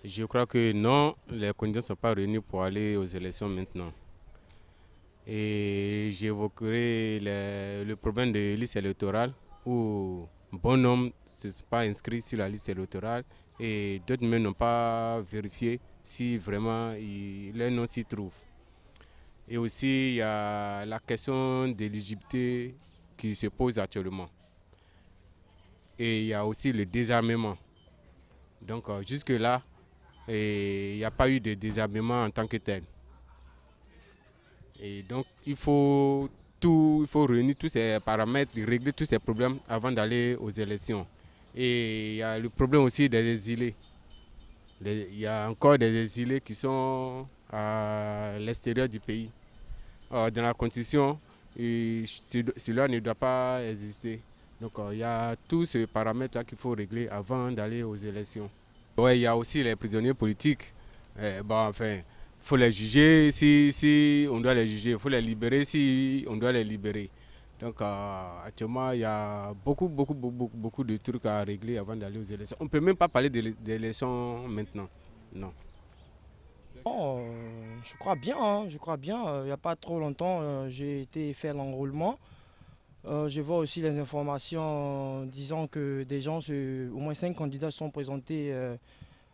Je crois que non, les conditions ne sont pas réunies pour aller aux élections maintenant. Et j'évoquerai le problème de liste électorale où bon nombre ne sont pas inscrits sur la liste électorale et d'autres même n'ont pas vérifié si vraiment leur nom s'y trouve. Et aussi, il y a la question d'éligibilité qui se pose actuellement. Et il y a aussi le désarmement. Donc jusque-là, il n'y a pas eu de désarmement en tant que tel. Et donc il faut réunir tous ces paramètres, régler tous ces problèmes avant d'aller aux élections. Et il y a le problème aussi des exilés. Il y a encore des exilés qui sont à l'extérieur du pays. Dans la Constitution, cela ne doit pas exister. Donc il y a tous ces paramètres-là qu'il faut régler avant d'aller aux élections. Ouais, il y a aussi les prisonniers politiques. Enfin, il faut les juger si on doit les juger. Il faut les libérer si on doit les libérer. Donc actuellement, il y a beaucoup de trucs à régler avant d'aller aux élections. On ne peut même pas parler d'élections maintenant. Non. Bon, je crois bien, hein, je crois bien. Il n'y a pas trop longtemps, j'ai été faire l'enrôlement. Je vois aussi les informations disant que au moins 5 candidats sont présentés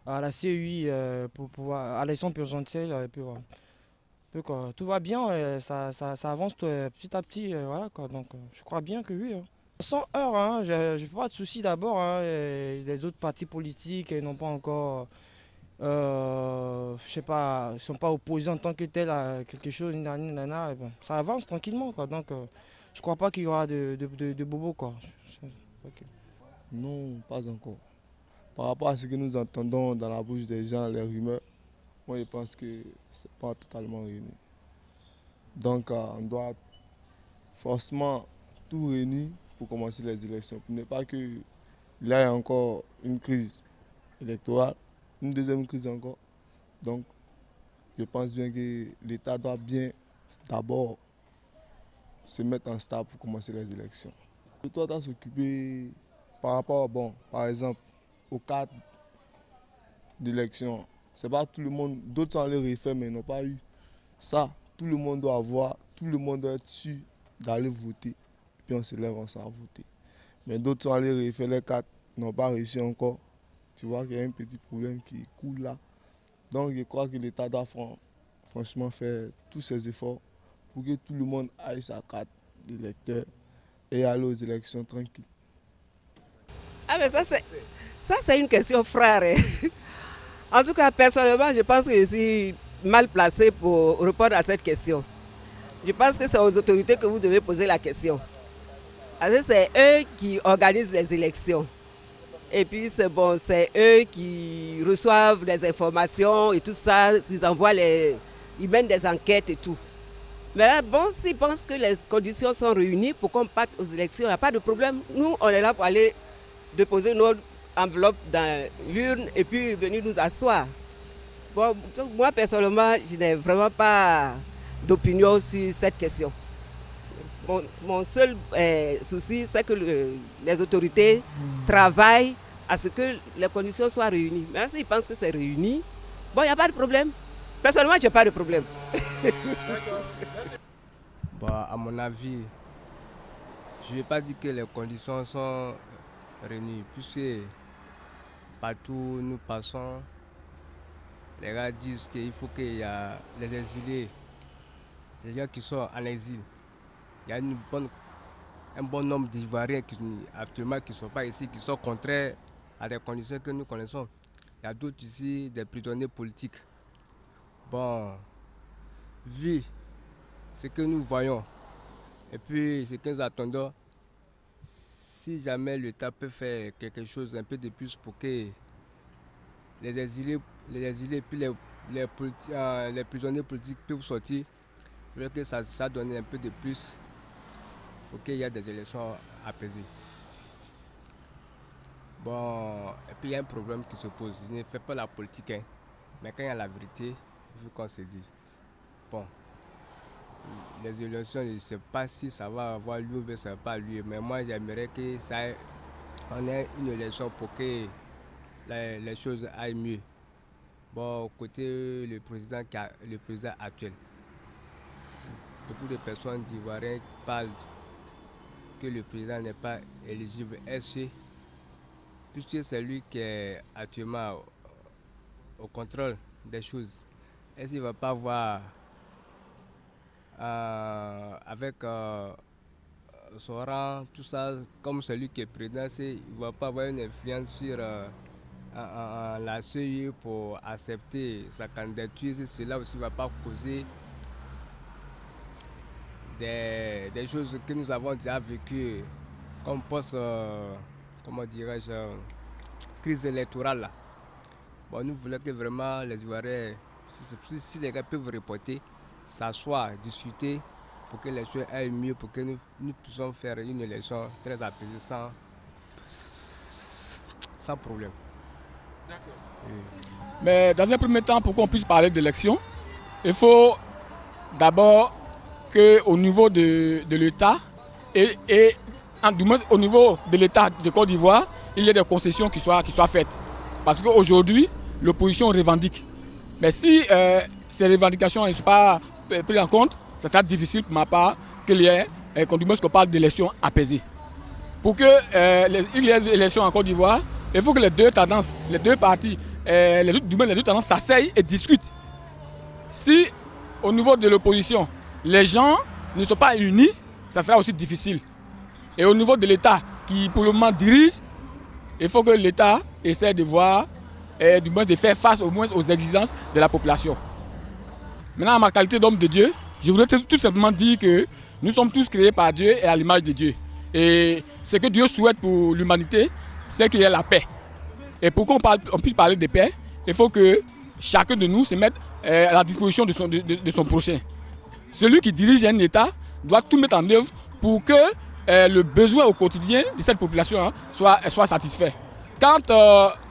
à la CEI pour pouvoir, à l'élection présidentielle. Tout va bien, ça avance petit à petit. Voilà, quoi. Donc, je crois bien que oui. Hein. Sans heurts, hein, je n'ai pas de soucis d'abord. Hein, les autres partis politiques n'ont pas encore. Je sais pas, ils sont pas opposés en tant que tel à quelque chose, nanana, bon, ça avance tranquillement, quoi. Donc, je crois pas qu'il y aura de bobos, quoi. Ok. Non, pas encore. Par rapport à ce que nous entendons dans la bouche des gens, les rumeurs, moi je pense que c'est pas totalement réuni. Donc on doit forcément tout réunir pour commencer les élections. Pour ne pas qu'il y ait encore une crise électorale, une deuxième crise encore. Donc je pense bien que l'État doit bien d'abord se mettre en stable pour commencer les élections. L'État doit s'occuper par rapport, bon, par exemple, au cadre d'élection. C'est pas tout le monde, d'autres sont allés refaire mais ils n'ont pas eu. Ça, tout le monde doit avoir, tout le monde doit être sûr d'aller voter. Puis on se lève ensemble à voter. Mais d'autres sont allés refaire les cartes, n'ont pas réussi encore. Tu vois qu'il y a un petit problème qui coule là. Donc je crois que l'État doit franchement faire tous ses efforts pour que tout le monde aille sa carte d'électeur et aller aux élections tranquilles. Ah mais ça c'est une question frère. Hein. En tout cas, personnellement, je pense que je suis mal placé pour répondre à cette question. Je pense que c'est aux autorités que vous devez poser la question. Parce que c'est eux qui organisent les élections. Et puis c'est bon, c'est eux qui reçoivent les informations et tout ça, ils mènent des enquêtes et tout. Mais là, bon, s'ils pensent que les conditions sont réunies pour qu'on parte aux élections, il n'y a pas de problème. Nous, on est là pour aller déposer notre enveloppe dans l'urne et puis venir nous asseoir. Bon, donc moi, personnellement, je n'ai vraiment pas d'opinion sur cette question. Mon seul souci, c'est que les autorités travaillent à ce que les conditions soient réunies. Mais s'ils pensent que c'est réuni, bon, il n'y a pas de problème. Personnellement, je n'ai pas de problème. Bah, à mon avis, je ne vais pas dire que les conditions sont réunies, puisque partout où nous passons, les gars disent qu'il faut qu'il y ait les exilés, les gens qui sont en exil. Il y a un bon nombre d'Ivoiriens actuellement qui ne sont pas ici, qui sont contraires à des conditions que nous connaissons. Il y a d'autres ici, des prisonniers politiques. Bon, vu ce que nous voyons et puis ce que nous attendons, si jamais l'État peut faire quelque chose un peu de plus pour que les exilés et puis les prisonniers politiques peuvent sortir, je veux que ça donne un peu de plus pour qu'il y ait des élections apaisées. Bon, et puis il y a un problème qui se pose. Je ne fais pas la politique, hein, mais quand il y a la vérité, il faut qu'on se dise. Bon, les élections, je ne sais pas si ça va avoir lieu ou ça ne va pas lieu, mais moi j'aimerais qu'on ait une élection pour que les choses aillent mieux. Bon, côté le président actuel, beaucoup de personnes d'Ivoiriens parlent que le président n'est pas éligible. Est-ce que, puisque c'est lui qui est actuellement au contrôle des choses, est-ce qu'il ne va pas voir avec son rang, tout ça, comme celui qui est président, il ne va pas avoir une influence sur la CEI pour accepter sa candidature? Cela aussi ne va pas causer des choses que nous avons déjà vécues comme comment dirais-je, crise électorale là. Bon, nous voulons que vraiment les Ivoiriens, si les gars peuvent reporter, s'asseoir, discuter pour que les choses aillent mieux, pour que nous puissions faire une élection très apaisée sans problème. D'accord. Oui. Mais dans un premier temps, pour qu'on puisse parler d'élection, il faut d'abord qu'au niveau de l'État et du moins au niveau de l'État de Côte d'Ivoire, il y ait des concessions qui soient faites. Parce qu'aujourd'hui, l'opposition revendique. Mais si ces revendications ne sont pas prises en compte, ça sera difficile pour ma part qu'il y ait, qu'on parle d'élections apaisées. Pour qu'il y ait des élections en Côte d'Ivoire, il faut que les deux tendances, les deux partis, les deux tendances s'asseyent et discutent. Si au niveau de l'opposition, les gens ne sont pas unis, ça sera aussi difficile. Et au niveau de l'État qui pour le moment dirige, il faut que l'État essaie de voir, du moins de faire face au moins aux exigences de la population. Maintenant, en ma qualité d'homme de Dieu, je voudrais tout simplement dire que nous sommes tous créés par Dieu et à l'image de Dieu. Et ce que Dieu souhaite pour l'humanité, c'est qu'il y ait la paix. Et pour qu'on puisse parler de paix, il faut que chacun de nous se mette à la disposition de son prochain. Celui qui dirige un État doit tout mettre en œuvre pour que le besoin au quotidien de cette population soit satisfait. Quand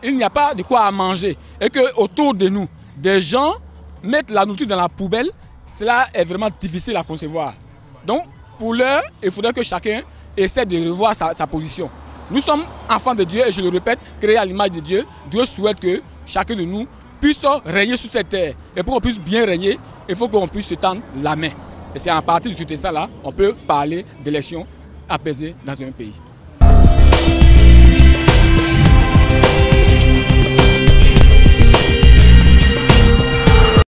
il n'y a pas de quoi à manger et qu'autour de nous, des gens mettent la nourriture dans la poubelle, cela est vraiment difficile à concevoir. Donc, pour l'heure, il faudrait que chacun essaie de revoir sa position. Nous sommes enfants de Dieu et je le répète, créés à l'image de Dieu. Dieu souhaite que chacun de nous puisse régner sur cette terre. Et pour qu'on puisse bien régner, il faut qu'on puisse se tendre la main. Et c'est en partie de ça là, on peut parler d'élections apaisées dans un pays.